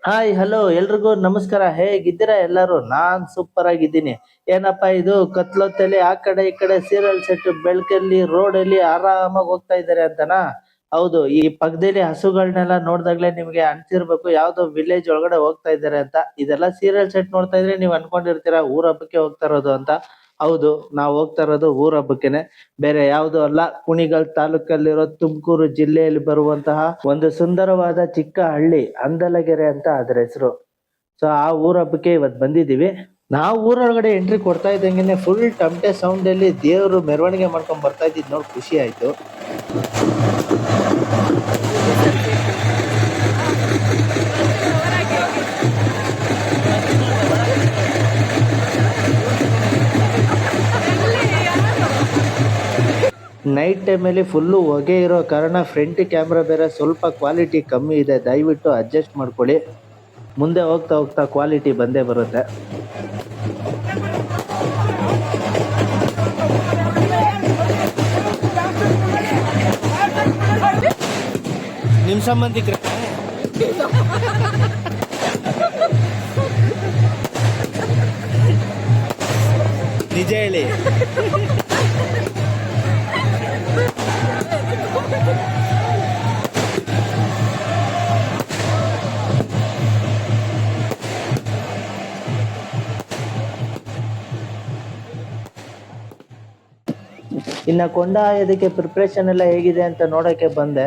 Hi hello ಎಲ್ರಿಗೂ ನಮಸ್ಕಾರ. ಹೇಗಿದ್ದೀರಾ ಎಲ್ಲರೂ? ನಾನ್ ಸೂಪರ್ ಆಗಿದ್ದೀನಿ. ಏನಪ್ಪಾ ಇದು ಕತ್ಲೊತ್ತಲ್ಲಿ ಆ ಕಡೆ ಈ ಕಡೆ ಸೀರಿಯಲ್ ಸೆಟ್ ಬೆಳಕಲ್ಲಿ ರೋಡಲ್ಲಿ ಆರಾಮಾಗಿ ಹೋಗ್ತಾ ಇದ್ದಾರೆ ಅಂತನಾ? ಹೌದು, ಈ ಪಕ್ಕದಲ್ಲಿ ಹಸುಗಳನ್ನೆಲ್ಲ ನೋಡ್ದಾಗ್ಲೇ ನಿಮ್ಗೆ ಅನ್ಸಿರ್ಬೇಕು ಯಾವ್ದೋ ವಿಲೇಜ್ ಒಳಗಡೆ ಹೋಗ್ತಾ ಇದ್ದಾರೆ ಅಂತ. ಇದೆಲ್ಲ ಸೀರಿಯಲ್ ಸೆಟ್ ನೋಡ್ತಾ ಇದ್ರೆ ನೀವ್ ಅನ್ಕೊಂಡಿರ್ತೀರಾ ಊರ್ ಹಬ್ಬಕ್ಕೆ ಹೋಗ್ತಾ ಇರೋದು ಅಂತ. ಹೌದು, ನಾವ್ ಹೋಗ್ತಾ ಇರೋದು ಊರ್ ಹಬ್ಬಕ್ಕೆನೆ, ಬೇರೆ ಯಾವ್ದು ಅಲ್ಲ. ಕುಣಿಗಲ್ ತಾಲೂಕಲ್ಲಿರೋ ತುಮಕೂರು ಜಿಲ್ಲೆಯಲ್ಲಿ ಬರುವಂತಹ ಒಂದು ಸುಂದರವಾದ ಚಿಕ್ಕ ಹಳ್ಳಿ ಅಂದಲಗೆರೆ ಅಂತ ಅದ್ರ ಹೆಸರು. ಸೊ ಆ ಊರ ಹಬ್ಬಕ್ಕೆ ಇವತ್ ಬಂದಿದೀವಿ. ನಾವು ಊರೊಳಗಡೆ ಎಂಟ್ರಿ ಕೊಡ್ತಾ ಇದ್ದಂಗೆನೆ ಫುಲ್ ಟಮಟೆ ಸೌಂಡ್ ಅಲ್ಲಿ ದೇವ್ರು ಮೆರವಣಿಗೆ ಮಾಡ್ಕೊಂಡ್ ಬರ್ತಾ ಇದ್ದಿದ್ ನೋಡಿ ಖುಷಿ ಆಯ್ತು. ನೈಟ್ ಟೈಮಲ್ಲಿ ಫುಲ್ಲು ಹೊಗೆ ಇರೋ ಕಾರಣ ಫ್ರಂಟ್ ಕ್ಯಾಮ್ರಾ ಬೇರೆ ಸ್ವಲ್ಪ ಕ್ವಾಲಿಟಿ ಕಮ್ಮಿ ಇದೆ, ದಯವಿಟ್ಟು ಅಡ್ಜಸ್ಟ್ ಮಾಡ್ಕೊಳ್ಳಿ. ಮುಂದೆ ಹೋಗ್ತಾ ಹೋಗ್ತಾ ಕ್ವಾಲಿಟಿ ಬಂದೇ ಬರುತ್ತೆ. ನಿಮ್ ಸಂಬಂಧಿಕರ ನಿಜ ಹೇಳಿ. ಇನ್ನ ಕೊಂಡ ಇದಕ್ಕೆ ಪ್ರಿಪ್ರೇಷನ್ ಎಲ್ಲ ಹೇಗಿದೆ ಅಂತ ನೋಡಕ್ಕೆ ಬಂದೆ.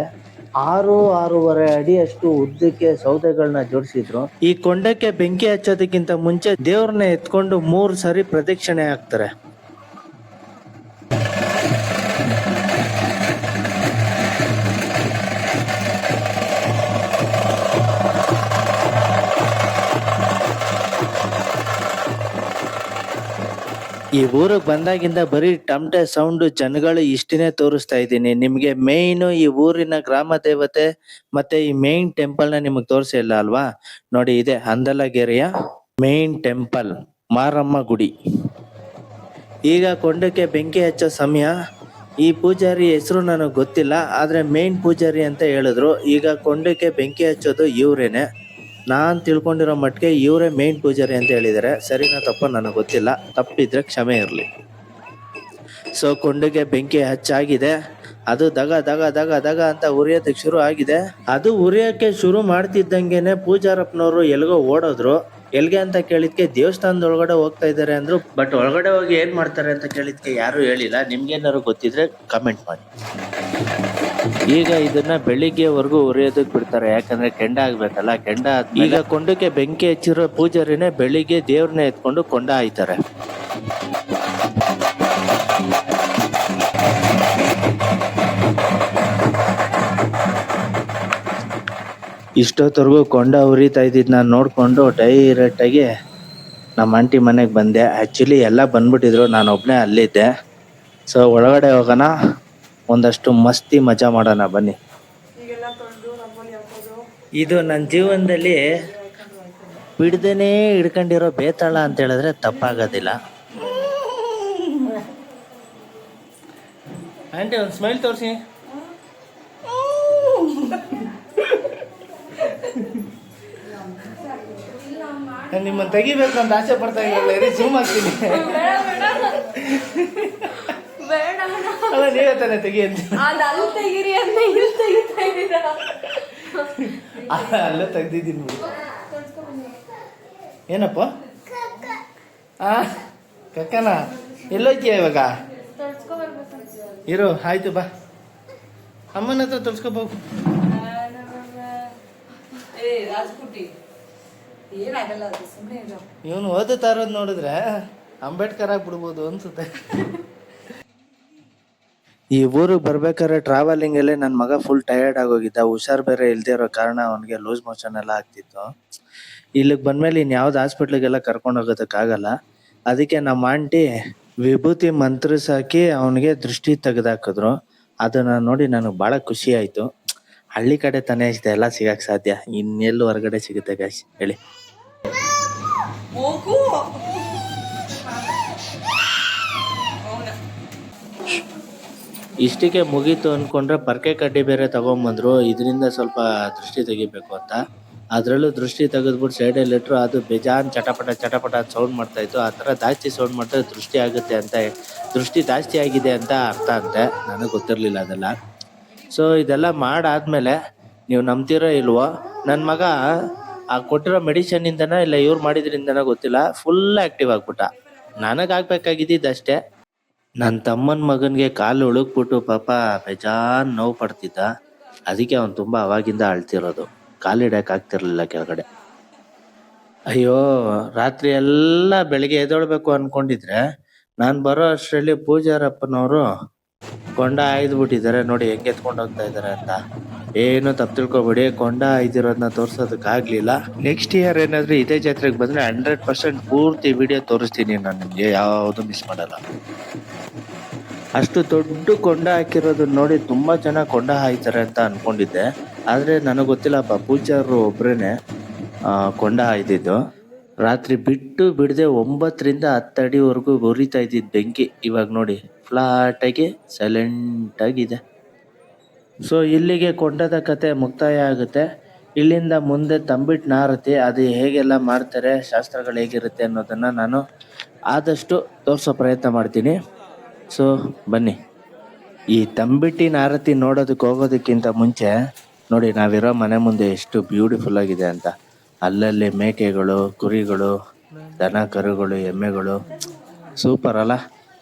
6-6.5 ಅಡಿಯಷ್ಟು ಉದ್ದಕ್ಕೆ ಸೌದೆಗಳನ್ನ ಜೋಡಿಸಿದ್ರು. ಈ ಕೊಂಡಕ್ಕೆ ಬೆಂಕಿ ಹಚ್ಚೋದಕ್ಕಿಂತ ಮುಂಚೆ ದೇವ್ರನ್ನ ಎತ್ಕೊಂಡು 3 ಸರಿ ಪ್ರದಕ್ಷಿಣೆ ಹಾಕ್ತಾರೆ. ಈ ಊರಿಗೆ ಬಂದಾಗಿಂದ ಬರೀ ಟಮಟೆ ಸೌಂಡ್ ಜನಗಳು ಇಷ್ಟನೇ ತೋರಿಸ್ತಾ ಇದ್ದೀನಿ ನಿಮ್ಗೆ. ಮೇಯ್ನ್ ಈ ಊರಿನ ಗ್ರಾಮ ದೇವತೆ ಮತ್ತೆ ಈ ಮೇನ್ ಟೆಂಪಲ್ ನ ನಿಮಗ್ ತೋರಿಸಿಲ್ಲ ಅಲ್ವಾ? ನೋಡಿ, ಇದೆ ಹಂದಲಗೆರೆಯ ಮೇನ್ ಟೆಂಪಲ್, ಮಾರಮ್ಮ ಗುಡಿ. ಈಗ ಕೊಂಡಕ್ಕೆ ಬೆಂಕಿ ಹಚ್ಚೋ ಸಮಯ. ಈ ಪೂಜಾರಿ ಹೆಸರು ನನಗೆ ಗೊತ್ತಿಲ್ಲ, ಆದ್ರೆ ಮೇನ್ ಪೂಜಾರಿ ಅಂತ ಹೇಳಿದ್ರು. ಈಗ ಕೊಂಡಕ್ಕೆ ಬೆಂಕಿ ಹಚ್ಚೋದು ಇವ್ರೇನೆ. ನಾನ್ ತಿಳ್ಕೊಂಡಿರೋ ಮಟ್ಟಿಗೆ ಇವರೇ ಮೇನ್ ಪೂಜಾರಿ ಅಂತ ಹೇಳಿದ್ದಾರೆ. ಸರಿನಾ ತಪ್ಪ ನನಗೆ ಗೊತ್ತಿಲ್ಲ, ತಪ್ಪಿದ್ರೆ ಕ್ಷಮೆ ಇರಲಿ. ಸೊ ಕೊಂಡಗೆ ಬೆಂಕಿ ಹಚ್ಚಾಗಿದೆ. ಅದು ದಗ ದಗ ದಗ ದಗ ಅಂತ ಉರಿಯೋದಕ್ಕೆ ಶುರು ಆಗಿದೆ. ಅದು ಉರಿಯೋಕ್ಕೆ ಶುರು ಮಾಡ್ತಿದ್ದಂಗೆನೆ ಪೂಜಾರಪ್ಪನವರು ಎಲ್ಗೋ ಓಡೋದ್ರು. ಎಲ್ಗೆ ಅಂತ ಕೇಳಿದ್ಕೆ ದೇವಸ್ಥಾನದೊಳಗಡೆ ಹೋಗ್ತಾ ಇದ್ದಾರೆ ಅಂದ್ರು. ಬಟ್ ಒಳಗಡೆ ಹೋಗಿ ಏನ್ ಮಾಡ್ತಾರೆ ಅಂತ ಕೇಳಿದ್ಕೆ ಯಾರು ಹೇಳಿಲ್ಲ. ನಿಮ್ಗೇನಾದ್ರು ಗೊತ್ತಿದ್ರೆ ಕಮೆಂಟ್ ಮಾಡಿ. ಈಗ ಇದನ್ನ ಬೆಳಿಗ್ಗೆವರೆಗೂ ಉರಿಯೋದಕ್ ಬಿಡ್ತಾರೆ, ಯಾಕಂದ್ರೆ ಕೆಂಡ ಆಗ್ಬೇಕಲ್ಲ. ಕೆಂಡ ಈಗ ಕೊಂಡಕ್ಕೆ ಬೆಂಕಿ ಹಚ್ಚಿರೋ ಪೂಜಾರಿನೇ ಬೆಳಿಗ್ಗೆ ದೇವ್ರನ್ನ ಎತ್ಕೊಂಡು ಕೊಂಡ ಆಯ್ತಾರೆ. ಇಷ್ಟೊತ್ತವರೆಗೂ ಕೊಂಡ ಉರಿತಾ ಇದ್ದಿದ್ ನಾನು ನೋಡ್ಕೊಂಡು ಡೈರೆಕ್ಟ್ ಆಗಿ ನಮ್ಮ ಆಂಟಿ ಮನೆಗೆ ಬಂದೆ. ಆಕ್ಚುಲಿ ಎಲ್ಲ ಬಂದ್ಬಿಟ್ಟಿದ್ರು, ನಾನು ಒಬ್ನೇ ಅಲ್ಲಿದ್ದೆ. ಸೊ ಒಳಗಡೆ ಹೋಗೋಣ, ಒಂದಷ್ಟು ಮಸ್ತಿ ಮಜಾ ಮಾಡೋಣ ಬನ್ನಿ. ಇದು ನನ್ನ ಜೀವನದಲ್ಲಿ ಬಿಡ್ದೇನೆ ಹಿಡ್ಕೊಂಡಿರೋ ಬೇತಾಳ ಅಂತ ಹೇಳಿದ್ರೆ ತಪ್ಪಾಗೋದಿಲ್ಲ. ಆಂಟಿ ಒಂದು ಸ್ಮೈಲ್ ತೋರಿಸಿ. ನಿಮ್ಮನ್ನು ತೆಗಿಬೇಕು ಅಂತ ಆಸೆ ಪಡ್ತಾ ಇದ್ದೀವಿ. ಜೂಮ್ ಆಗ್ತೀನಿ ಅಲ್ಲ, ನೀವೇ ತಾನೆ ತೆಗಿ ಅಂತ. ಅಲ್ಲೇ ತೆಗ್ದಿದ್ದೀನಿ. ಏನಪ್ಪ ಕಕ್ಕನ ಎಲ್ಲೋಯ್ತೀಯ ಇವಾಗ? ಇರು, ಆಯ್ತು ಬಾ, ಅಮ್ಮನ ಹತ್ರ ತೊಳ್ಸ್ಕೋಬೇಕು. ಇವನು ಓದುತ್ತಾ ಇರೋದು ನೋಡಿದ್ರೆ ಅಂಬೇಡ್ಕರ್ ಆಗ್ಬಿಡ್ಬೋದು ಅನ್ಸುತ್ತೆ. ಈ ಊರಿಗೆ ಬರ್ಬೇಕಾದ್ರೆ ಟ್ರಾವೆಲಿಂಗ್ ಅಲ್ಲೇ ನನ್ನ ಮಗ ಫುಲ್ ಟಯರ್ಡ್ ಆಗೋಗಿದ್ದ. ಹುಷಾರ್ ಬೇರೆ ಇಲ್ದೇ ಇರೋ ಕಾರಣ ಅವನಿಗೆ ಲೂಸ್ ಮೋಷನ್ ಎಲ್ಲ ಆಗ್ತಿತ್ತು. ಇಲ್ಲಿಗೆ ಬಂದ್ಮೇಲೆ ಇನ್ಯಾವ್ದು ಹಾಸ್ಪಿಟ್ಲಿಗೆಲ್ಲ ಕರ್ಕೊಂಡು ಹೋಗೋದಕ್ಕಾಗಲ್ಲ. ಅದಕ್ಕೆ ನಮ್ಮ ಆಂಟಿ ವಿಭೂತಿ ಮಂತ್ರಿಸಾಕಿ ಅವನಿಗೆ ದೃಷ್ಟಿ ತೆಗೆದಾಕಿದ್ರು. ಅದನ್ನ ನೋಡಿ ನನಗೆ ಬಹಳ ಖುಷಿ ಆಯ್ತು. ಹಳ್ಳಿ ಕಡೆ ತಾನೇ ಎಲ್ಲ ಸಿಗಕ್ ಸಾಧ್ಯ, ಇನ್ನೆಲ್ಲೂ ಹೊರಗಡೆ ಸಿಗುತ್ತೆ ಗಾಯ್ಸ್ ಹೇಳಿ. ಇಷ್ಟಕ್ಕೆ ಮುಗೀತು ಅನ್ಕೊಂಡ್ರೆ ಪರ್ಕೆ ಕಡ್ಡಿ ಬೇರೆ ತಗೊಂಬಂದ್ರು, ಇದರಿಂದ ಸ್ವಲ್ಪ ದೃಷ್ಟಿ ತೆಗಿಬೇಕು ಅಂತ. ಅದ್ರಲ್ಲೂ ದೃಷ್ಟಿ ತೆಗೆದ್ಬಿಟ್ಟು ಸೈಡಲ್ಲಿ ಇಟ್ರು ಅದು ಬೇಜಾನ್ ಚಟಪಟ ಚಟಪಟ ಸೌಂಡ್ ಮಾಡ್ತಾ ಇತ್ತು. ಆ ಥರ ಜಾಸ್ತಿ ಸೌಂಡ್ ಮಾಡಿದ್ರೆ ದೃಷ್ಟಿ ಆಗುತ್ತೆ ಅಂತ, ದೃಷ್ಟಿ ಜಾಸ್ತಿ ಆಗಿದೆ ಅಂತ ಅರ್ಥ ಅಂತೆ. ನನಗೆ ಗೊತ್ತಿರಲಿಲ್ಲ ಅದೆಲ್ಲ. ಸೊ ಇದೆಲ್ಲ ಮಾಡಾದ್ಮೇಲೆ ನೀವು ನಂಬ್ತಿರೋ ಇಲ್ವೋ, ನನ್ನ ಮಗ ಆ ಕೊಟ್ಟಿರೋ ಮೆಡಿಸಿನ್ನಿಂದನೋ ಇಲ್ಲ ಇವ್ರು ಮಾಡಿದ್ರಿಂದನೋ ಗೊತ್ತಿಲ್ಲ, ಫುಲ್ ಆ್ಯಕ್ಟಿವ್ ಆಗ್ಬಿಟ್ಟ. ನನಗಾಗಬೇಕಾಗಿದ್ದಷ್ಟೇ. ನನ್ನ ತಮ್ಮನ ಮಗನಿಗೆ ಕಾಲು ಉಳುಕ್ಬಿಟ್ಟು ಪಾಪ ಬೇಜಾನ್ ನೋವು ಪಡ್ತಿದ್ದ. ಅದಕ್ಕೆ ಅವನು ತುಂಬ ಅವಾಗಿಂದ ಅಳ್ತಿರೋದು. ಕಾಲಿಡಕ್ಕೆ ಆಗ್ತಿರ್ಲಿಲ್ಲ ಕೆಳಗಡೆ. ಅಯ್ಯೋ, ರಾತ್ರಿ ಎಲ್ಲ ಬೆಳಿಗ್ಗೆ ಎದ್ದೇಳ್ಬೇಕು ಅನ್ಕೊಂಡಿದ್ರೆ ನಾನು ಬರೋ ಅಷ್ಟರಲ್ಲಿ ಪೂಜಾರಪ್ಪನವರು ಕೊಂಡ ಆಯ್ದುಬಿಟ್ಟಿದ್ದಾರೆ. ನೋಡಿ ಹೆಂಗೆ ಎತ್ಕೊಂಡು ಹೋಗ್ತಾ ಇದ್ದಾರೆ ಅಂತ. ಏನು ತಪ್ಪು ತಿಳ್ಕೊಬೇಡಿ, ಕೊಂಡ ಆಯ್ದಿರೋದನ್ನ ತೋರ್ಸೋದಕ್ಕಾಗ್ಲಿಲ್ಲ. ನೆಕ್ಸ್ಟ್ ಇಯರ್ ಏನಾದ್ರೂ ಇದೇ ಜಾತ್ರೆಗೆ ಬಂದ್ರೆ 100% ಪೂರ್ತಿ ವಿಡಿಯೋ ತೋರಿಸ್ತೀನಿ ನಾನು ನಿಮ್ಗೆ, ಯಾವುದು ಮಿಸ್ ಮಾಡಲ್ಲ. ಅಷ್ಟು ದೊಡ್ಡ ಕೊಂಡ ಹಾಕಿರೋದು ನೋಡಿ ತುಂಬಾ ಜನ ಕೊಂಡ ಹಾಯ್ತಾರೆ ಅಂತ ಅನ್ಕೊಂಡಿದ್ದೆ. ಆದ್ರೆ ನನಗೆ ಗೊತ್ತಿಲ್ಲಪ್ಪ, ಪೂಜಾರರು ಒಬ್ರೇನೆ ಕೊಂಡ ಹಾಯ್ದಿದ್ದು. ರಾತ್ರಿ ಬಿಟ್ಟು ಬಿಡದೆ 9ರಿಂದ 10 ಅಡಿವರೆಗೂ ಉರಿತಾ ಇದ್ದಿದ್ದು ಬೆಂಕಿ. ಇವಾಗ ನೋಡಿ ಫ್ಲಾಟ್ ಆಗಿ ಸೈಲೆಂಟ್ ಆಗಿದೆ. ಸೊ ಇಲ್ಲಿಗೆ ಕೊಂಡದ ಕತೆ ಮುಕ್ತಾಯ ಆಗುತ್ತೆ. ಇಲ್ಲಿಂದ ಮುಂದೆ ತಂಬಿಟ್ಟು ನಾರತಿ, ಅದು ಹೇಗೆಲ್ಲ ಮಾಡ್ತಾರೆ, ಶಾಸ್ತ್ರಗಳು ಹೇಗಿರುತ್ತೆ ಅನ್ನೋದನ್ನ ನಾನು ಆದಷ್ಟು ತೋರಿಸೋ ಪ್ರಯತ್ನ ಮಾಡ್ತೀನಿ. ಸೊ ಬನ್ನಿ. ಈ ತಂಬಿಟ್ಟಿನ ಆರತಿ ನೋಡೋದಕ್ಕೆ ಹೋಗೋದಕ್ಕಿಂತ ಮುಂಚೆ ನೋಡಿ ನಾವಿರೋ ಮನೆ ಮುಂದೆ ಎಷ್ಟು ಬ್ಯೂಟಿಫುಲ್ ಆಗಿದೆ ಅಂತ. ಅಲ್ಲಲ್ಲಿ ಮೇಕೆಗಳು, ಕುರಿಗಳು, ದನ ಕರುಗಳು, ಎಮ್ಮೆಗಳು. ಸೂಪರ್ ಅಲ್ಲ?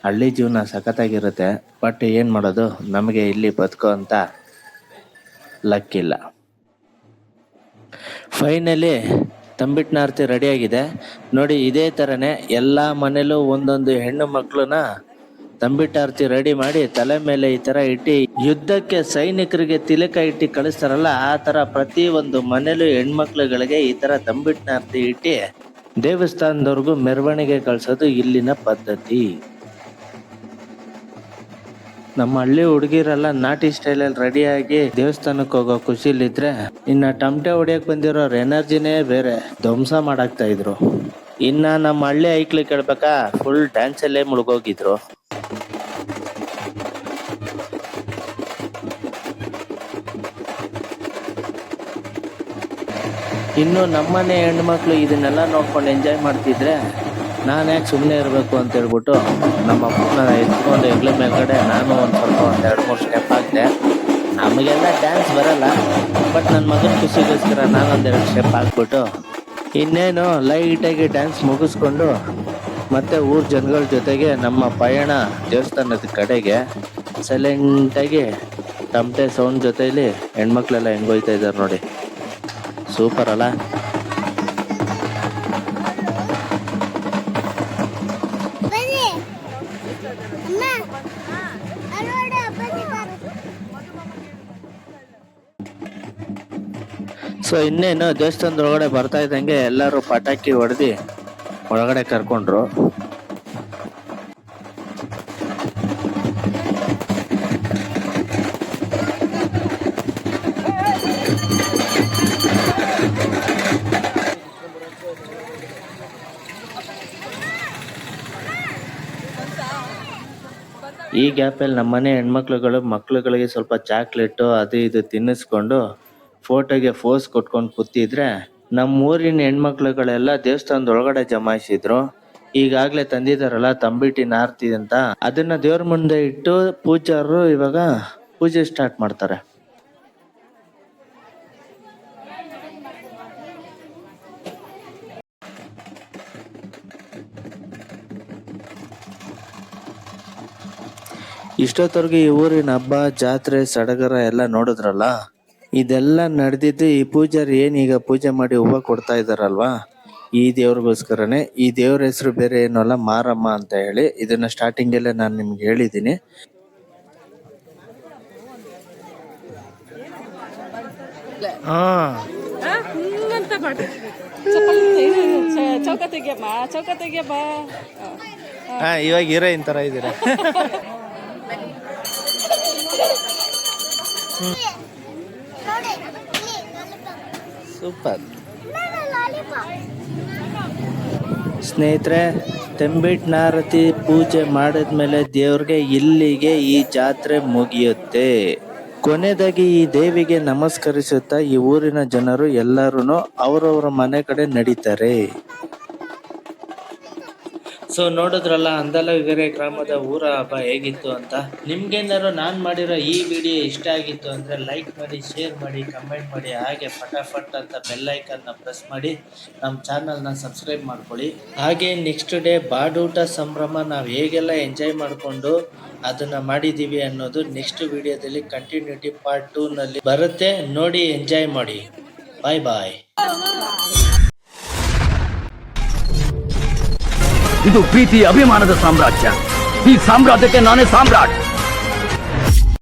ಹಳ್ಳಿ ಜೀವನ ಸಖತ್ತಾಗಿರುತ್ತೆ. ಬಟ್ ಏನು ಮಾಡೋದು, ನಮಗೆ ಇಲ್ಲಿ ಬದುಕೋ ಅಂತ ಲಕ್ಕಿಲ್ಲ. ಫೈನಲಿ ತಂಬಿಟ್ಟಿನ ಆರತಿ ರೆಡಿಯಾಗಿದೆ ನೋಡಿ. ಇದೇ ಥರನೇ ಎಲ್ಲ ಮನೇಲೂ ಒಂದೊಂದು ಹೆಣ್ಣು ಮಕ್ಕಳನ್ನ ತಂಬಿಟ್ಟಾರ್ತಿ ರೆಡಿ ಮಾಡಿ ತಲೆ ಮೇಲೆ ಈ ತರ ಇಟ್ಟು, ಯುದ್ಧಕ್ಕೆ ಸೈನಿಕರಿಗೆ ತಿಲಕ ಇಟ್ಟು ಕಳಿಸ್ತಾರಲ್ಲ, ಆ ತರ ಪ್ರತಿ ಒಂದು ಮನೇಲೂ ಹೆಣ್ಮಕ್ಳುಗಳಿಗೆ ಈ ತರ ತಂಬಿಟ್ನಾರ್ತಿ ಇಟ್ಟು ದೇವಸ್ಥಾನದವರೆಗೂ ಮೆರವಣಿಗೆ ಕಳ್ಸೋದು ಇಲ್ಲಿನ ಪದ್ಧತಿ. ನಮ್ಮ ಹಳ್ಳಿ ಹುಡುಗಿರೆಲ್ಲ ನಾಟಿ ಸ್ಟೈಲಲ್ಲಿ ರೆಡಿಯಾಗಿ ದೇವಸ್ಥಾನಕ್ಕೆ ಹೋಗೋ ಖುಷಿಲಿದ್ರೆ, ಇನ್ನ ಟಮಟೆ ಹೊಡಿಯಕ್ ಬಂದಿರೋರ್ ಎನರ್ಜಿನೇ ಬೇರೆ, ಧ್ವಂಸ ಮಾಡಾಕ್ತಾ ಇದ್ರು. ಇನ್ನ ನಮ್ಮ ಹಳ್ಳಿ ಐಕ್ಳು ಕೇಳ್ಬೇಕಾ, ಫುಲ್ ಡ್ಯಾನ್ಸಲ್ಲೇ ಮುಳುಗೋಗಿದ್ರು. ಇನ್ನು ನಮ್ಮನೆ ಹೆಣ್ಮಕ್ಳು ಇದನ್ನೆಲ್ಲ ನೋಡ್ಕೊಂಡು ಎಂಜಾಯ್ ಮಾಡ್ತಿದ್ರೆ ನಾನು ಯಾಕೆ ಸುಮ್ಮನೆ ಇರಬೇಕು ಅಂತ ಹೇಳ್ಬಿಟ್ಟು ನಮ್ಮ ಅಪ್ಪನ ಎತ್ಕೊಂಡು ಹೆಗ್ಲ ಮೇಲ್ಗಡೆ ನಾನು ಸ್ವಲ್ಪ 2-3 ಸ್ಟೆಪ್ ಹಾಕಿದೆ. ನಮಗೆಲ್ಲ ಡ್ಯಾನ್ಸ್ ಬರಲ್ಲ, ಬಟ್ ನನ್ನ ಮಗನ ಖುಷಿಗೋಸ್ಕರ ನಾನು 1-2 ಸ್ಟೆಪ್ ಹಾಕ್ಬಿಟ್ಟು ಇನ್ನೇನು ಲೈಟಾಗಿ ಡ್ಯಾನ್ಸ್ ಮುಗಿಸ್ಕೊಂಡು ಮತ್ತೆ ಊರ ಜನಗಳ ಜೊತೆಗೆ ನಮ್ಮ ಪಯಣ ದೇವಸ್ಥಾನದ ಕಡೆಗೆ ಸೈಲೆಂಟಾಗಿ ತಮಟೆ ಸೌಂಡ್ ಜೊತೆಲಿ ಹೆಣ್ಮಕ್ಳೆಲ್ಲ ಹೆಂಗೋಯ್ತಾ ಇದ್ದಾರೆ ನೋಡಿ. ಸೂಪರ್ ಅಲ್ಲ? ಸೊ ಇನ್ನೇನು ದೇವಸ್ಥಾನದ ಒಳಗಡೆ ಬರ್ತಾ ಇದ್ದಂಗೆ ಎಲ್ಲರೂ ಪಟಾಕಿ ಹೊಡೆದು ಒಳಗಡೆ ಕರ್ಕೊಂಡ್ರು. ಈ ಗ್ಯಾಪಲ್ಲಿ ನಮ್ಮನೆ ಹೆಣ್ಮಕ್ಳುಗಳು ಮಕ್ಳುಗಳಿಗೆ ಸ್ವಲ್ಪ ಚಾಕ್ಲೇಟು ಅದು ಇದು ತಿನ್ನಿಸ್ಕೊಂಡು ಫೋಟೋಗೆ ಫೋಸ್ ಕೊಟ್ಕೊಂಡು ಕೂತಿದ್ರೆ, ನಮ್ಮೂರಿನ ಹೆಣ್ಮಕ್ಳುಗಳೆಲ್ಲ ದೇವಸ್ಥಾನದ ಒಳಗಡೆ ಜಮಾಯಿಸಿದ್ರು. ಈಗಾಗ್ಲೇ ತಂದಿದಾರಲ್ಲ ತಂಬಿಟ್ಟಿನ ಆರತಿ ಅಂತ, ಅದನ್ನ ದೇವ್ರ ಮುಂದೆ ಇಟ್ಟು ಪೂಜಾರರು ಇವಾಗ ಪೂಜೆ ಸ್ಟಾರ್ಟ್ ಮಾಡ್ತಾರೆ. ಇಷ್ಟೊತ್ತವರೆಗೆ ಈ ಊರಿನ ಹಬ್ಬ, ಜಾತ್ರೆ, ಸಡಗರ ಎಲ್ಲ ನೋಡಿದ್ರಲ್ಲ. ಇದೆಲ್ಲ ನಡೆದಿದ್ದು ಈ ಪೂಜಾರಿ ಏನೀಗ ಪೂಜೆ ಮಾಡಿ ಹೂವು ಕೊಡ್ತಾ ಇದಾರಲ್ವಾ, ಈ ದೇವ್ರಿಗೋಸ್ಕರನೇ. ಈ ದೇವ್ರ ಹೆಸರು ಬೇರೆ ಏನೂ ಅಲ್ಲ, ಮಾರಮ್ಮ ಅಂತ ಹೇಳಿ. ಇದನ್ನ ಸ್ಟಾರ್ಟಿಂಗ್ ಅಲ್ಲೇ ನಾನು ನಿಮ್ಗೆ ಹೇಳಿದ್ದೀನಿ. ಇವಾಗ ಹೀರೋಯಿನ್ ತರ ಇದ್ದೀರಾ. ಸೂಪರ್ ಸ್ನೇಹಿತರೆ, ತಂಬಿಟ್ನಾರತಿ ಪೂಜೆ ಮಾಡಿದ್ಮೇಲೆ ದೇವ್ರಿಗೆ ಇಲ್ಲಿಗೆ ಈ ಜಾತ್ರೆ ಮುಗಿಯುತ್ತೆ. ಕೊನೆಯದಾಗಿ ಈ ದೇವಿಗೆ ನಮಸ್ಕರಿಸುತ್ತಾ ಈ ಊರಿನ ಜನರು ಎಲ್ಲರೂ ಅವರವರ ಮನೆ ಕಡೆ ನಡೀತಾರೆ. ಸೊ ನೋಡಿದ್ರಲ್ಲ ಅಂದಲಗೆರೆ ಗ್ರಾಮದ ಊರ ಹಬ್ಬ ಹೇಗಿತ್ತು ಅಂತ. ನಿಮ್ಗೇನಾದ್ರು ನಾನು ಮಾಡಿರೋ ಈ ವಿಡಿಯೋ ಇಷ್ಟ ಆಗಿತ್ತು ಅಂದರೆ ಲೈಕ್ ಮಾಡಿ, ಶೇರ್ ಮಾಡಿ, ಕಮೆಂಟ್ ಮಾಡಿ, ಹಾಗೆ ಫಟಾಫಟ್ ಅಂತ ಬೆಲ್ ಐಕನ್ನ ಪ್ರೆಸ್ ಮಾಡಿ ನಮ್ಮ ಚಾನಲ್ನ ಸಬ್ಸ್ಕ್ರೈಬ್ ಮಾಡ್ಕೊಳ್ಳಿ. ಹಾಗೆ ನೆಕ್ಸ್ಟ್ ಡೇ ಬಾಡೂಟ ಸಂಭ್ರಮ ನಾವು ಹೇಗೆಲ್ಲ ಎಂಜಾಯ್ ಮಾಡಿಕೊಂಡು ಅದನ್ನು ಮಾಡಿದ್ದೀವಿ ಅನ್ನೋದು ನೆಕ್ಸ್ಟ್ ವಿಡಿಯೋದಲ್ಲಿ ಕಂಟಿನ್ಯೂಟಿ ಪಾರ್ಟ್ 2ನಲ್ಲಿ ಬರುತ್ತೆ. ನೋಡಿ, ಎಂಜಾಯ್ ಮಾಡಿ. ಬಾಯ್ ಬಾಯ್. ಇದು ಪ್ರೀತಿ ಅಭಿಮಾನದ ಸಾಮ್ರಾಜ್ಯ. ಈ ಸಾಮ್ರಾಜ್ಯಕ್ಕೆ ನಾನೇ ಸಾಮ್ರಾಟ್.